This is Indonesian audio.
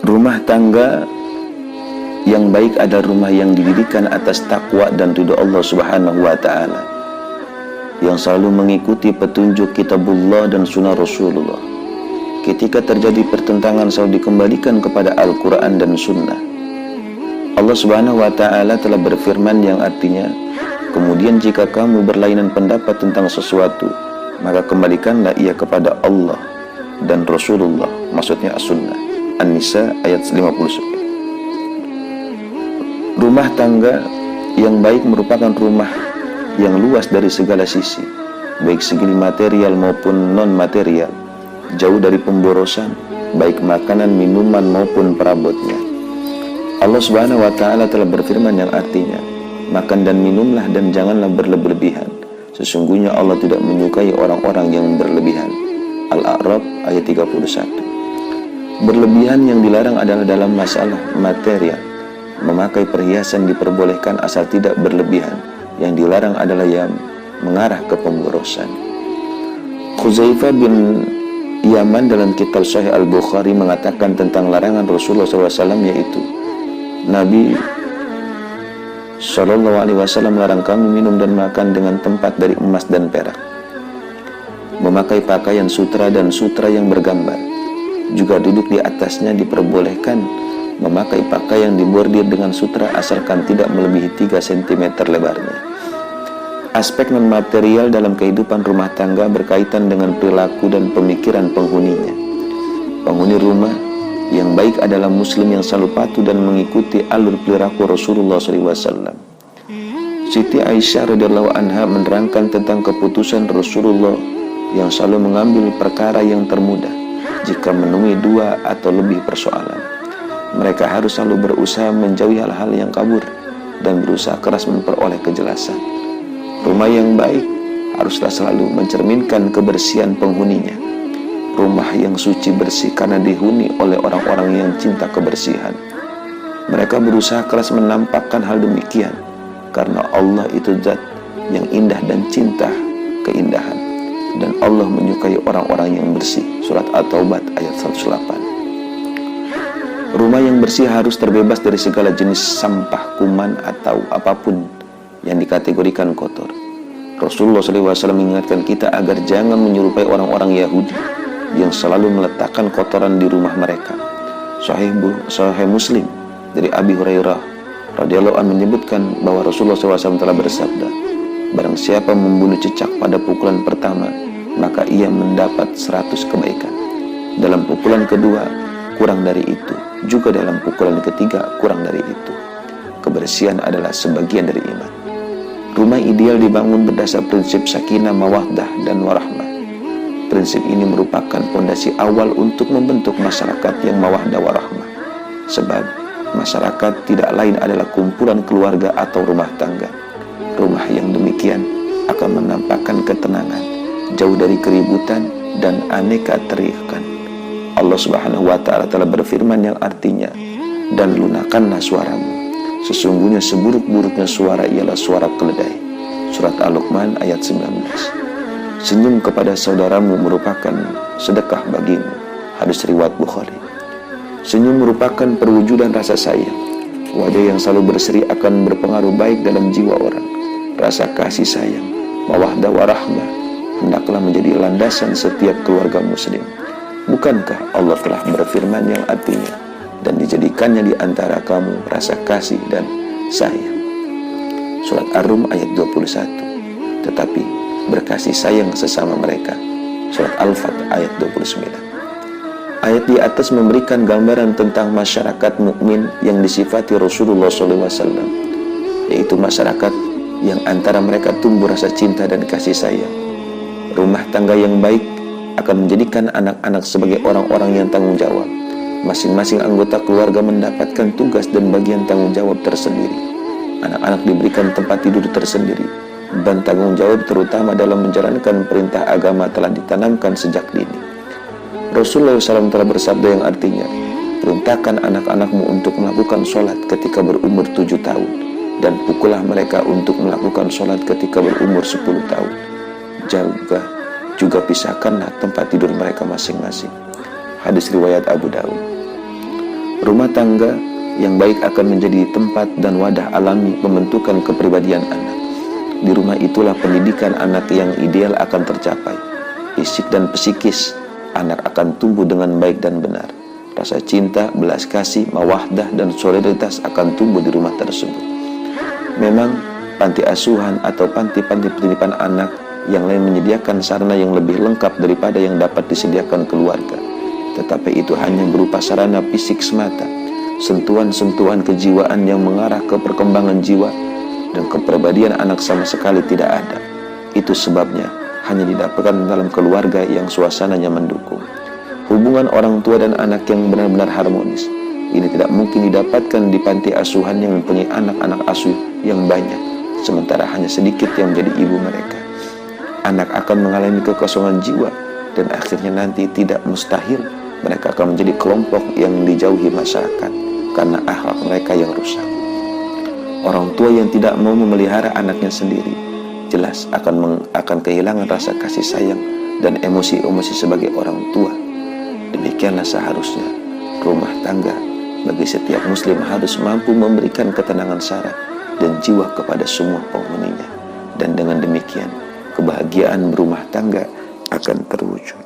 Rumah tangga yang baik adalah rumah yang didirikan atas takwa dan ridha Allah Subhanahu wa Ta'ala, yang selalu mengikuti petunjuk kitabullah dan sunnah Rasulullah. Ketika terjadi pertentangan selalu dikembalikan kepada Al-Quran dan sunnah. Allah Subhanahu wa Ta'ala telah berfirman yang artinya, kemudian jika kamu berlainan pendapat tentang sesuatu, maka kembalikanlah ia kepada Allah dan Rasulullah, maksudnya as-sunnah. An-Nisa ayat 59. Rumah tangga yang baik merupakan rumah yang luas dari segala sisi, baik segi material maupun non-material, jauh dari pemborosan, baik makanan, minuman maupun perabotnya. Allah Subhanahu wa Ta'ala telah berfirman yang artinya, makan dan minumlah dan janganlah berlebihan. Sesungguhnya Allah tidak menyukai orang-orang yang berlebihan. Al-A'raf ayat 31. Berlebihan yang dilarang adalah dalam masalah material. Memakai perhiasan diperbolehkan asal tidak berlebihan. Yang dilarang adalah yang mengarah ke pemborosan. Khuzaifah bin Yaman dalam kitab Sahih Al-Bukhari mengatakan tentang larangan Rasulullah SAW, yaitu Nabi SAW melarang kami minum dan makan dengan tempat dari emas dan perak, memakai pakaian sutra dan sutra yang bergambar, juga duduk di atasnya diperbolehkan, memakai pakaian dibordir dengan sutra asalkan tidak melebihi 3 cm lebarnya. Aspek non-material dalam kehidupan rumah tangga berkaitan dengan perilaku dan pemikiran penghuninya. Penghuni rumah yang baik adalah muslim yang selalu patuh dan mengikuti alur perilaku Rasulullah SAW. Siti Aisyah radhiyallahu anha menerangkan tentang keputusan Rasulullah yang selalu mengambil perkara yang termudah jika menemui 2 atau lebih persoalan. Mereka harus selalu berusaha menjauhi hal-hal yang kabur dan berusaha keras memperoleh kejelasan. Rumah yang baik haruslah selalu mencerminkan kebersihan penghuninya. Rumah yang suci bersih karena dihuni oleh orang-orang yang cinta kebersihan. Mereka berusaha keras menampakkan hal demikian karena Allah itu zat yang indah dan cinta keindahan, dan Allah menyukai orang-orang yang bersih. Surat At-Taubah ayat 108. Rumah yang bersih harus terbebas dari segala jenis sampah, kuman atau apapun yang dikategorikan kotor. Rasulullah SAW mengingatkan kita agar jangan menyerupai orang-orang Yahudi yang selalu meletakkan kotoran di rumah mereka. Sahih Muslim dari Abi Hurairah radhiyallahu anhu menyebutkan bahwa Rasulullah SAW telah bersabda, barang siapa membunuh cicak pada pukulan pertama, maka ia mendapat 100 kebaikan. Dalam pukulan kedua kurang dari itu, juga dalam pukulan ketiga kurang dari itu. Kebersihan adalah sebagian dari iman. Rumah ideal dibangun berdasar prinsip sakinah, mawaddah, dan warahmah. Prinsip ini merupakan fondasi awal untuk membentuk masyarakat yang mawaddah warahmah. Sebab masyarakat tidak lain adalah kumpulan keluarga atau rumah tangga. Rumah yang demikian akan menampakkan ketenangan, jauh dari keributan dan aneka teriakan. Allah Subhanahu wa Ta'ala telah berfirman yang artinya, dan lunakkanlah suaramu. Sesungguhnya seburuk-buruknya suara ialah suara keledai. Surat Al-Luqman ayat 19. Senyum kepada saudaramu merupakan sedekah bagimu. Hadis riwayat Bukhari. Senyum merupakan perwujudan rasa sayang. Wajah yang selalu berseri akan berpengaruh baik dalam jiwa orang. Rasa kasih sayang, mawaddah warahmah hendaklah menjadi landasan setiap keluarga muslim. Bukankah Allah telah berfirman yang artinya, dan dijadikannya di antara kamu rasa kasih dan sayang. Surat Ar-Rum ayat 21. Tetapi berkasih sayang sesama mereka. Surat Al-Fat ayat 29. Ayat di atas memberikan gambaran tentang masyarakat mukmin yang disifati Rasulullah SAW, yaitu masyarakat yang antara mereka tumbuh rasa cinta dan kasih sayang. Rumah tangga yang baik akan menjadikan anak-anak sebagai orang-orang yang tanggung jawab. Masing-masing anggota keluarga mendapatkan tugas dan bagian tanggung jawab tersendiri. Anak-anak diberikan tempat tidur tersendiri, dan tanggung jawab terutama dalam menjalankan perintah agama telah ditanamkan sejak dini. Rasulullah SAW telah bersabda yang artinya, perintahkan anak-anakmu untuk melakukan sholat ketika berumur 7 tahun, dan pukullah mereka untuk melakukan sholat ketika berumur 10 tahun. Juga pisahkanlah tempat tidur mereka masing-masing. Hadis riwayat Abu Dawud. Rumah tangga yang baik akan menjadi tempat dan wadah alami pembentukan kepribadian anak. Di rumah itulah pendidikan anak yang ideal akan tercapai. Fisik dan psikis anak akan tumbuh dengan baik dan benar. Rasa cinta, belas kasih, mawahdah, dan solidaritas akan tumbuh di rumah tersebut. Memang panti asuhan atau panti-panti penitipan anak yang lain menyediakan sarana yang lebih lengkap daripada yang dapat disediakan keluarga. Tetapi itu hanya berupa sarana fisik semata. Sentuhan-sentuhan kejiwaan yang mengarah ke perkembangan jiwa dan kepribadian anak sama sekali tidak ada. Itu sebabnya hanya didapatkan dalam keluarga yang suasananya mendukung. Hubungan orang tua dan anak yang benar-benar harmonis ini tidak mungkin didapatkan di panti asuhan yang mempunyai anak-anak asuh yang banyak, sementara hanya sedikit yang menjadi ibu mereka. Anak akan mengalami kekosongan jiwa dan akhirnya nanti tidak mustahil mereka akan menjadi kelompok yang dijauhi masyarakat karena akhlak mereka yang rusak. Orang tua yang tidak mau memelihara anaknya sendiri jelas akan kehilangan rasa kasih sayang dan emosi-emosi sebagai orang tua. Demikianlah seharusnya rumah tangga bagi setiap muslim harus mampu memberikan ketenangan saraf dan jiwa kepada semua penghuninya. Dan dengan demikian kebahagiaan berumah tangga akan terwujud.